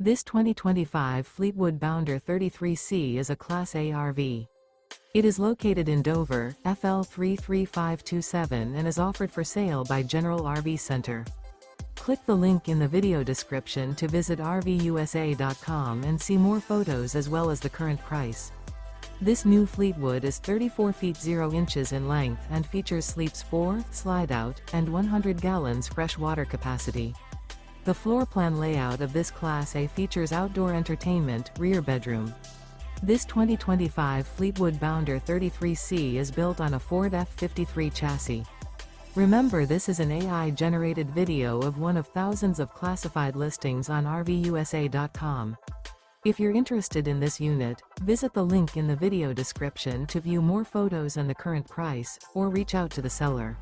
This 2025 Fleetwood Bounder 33C is a Class A RV. It is located in Dover, FL 33527 and is offered for sale by General RV Center. Click the link in the video description to visit RVUSA.com and see more photos as well as the current price. This new Fleetwood is 34 feet 0 inches in length and features sleeps 4, slide-out, and 100 gallons fresh water capacity. The floor plan layout of this Class A features outdoor entertainment, rear bedroom. This 2025 Fleetwood Bounder 33C is built on a Ford F53 chassis. Remember, this is an AI-generated video of one of thousands of classified listings on RVUSA.com. If you're interested in this unit, visit the link in the video description to view more photos and the current price, or reach out to the seller.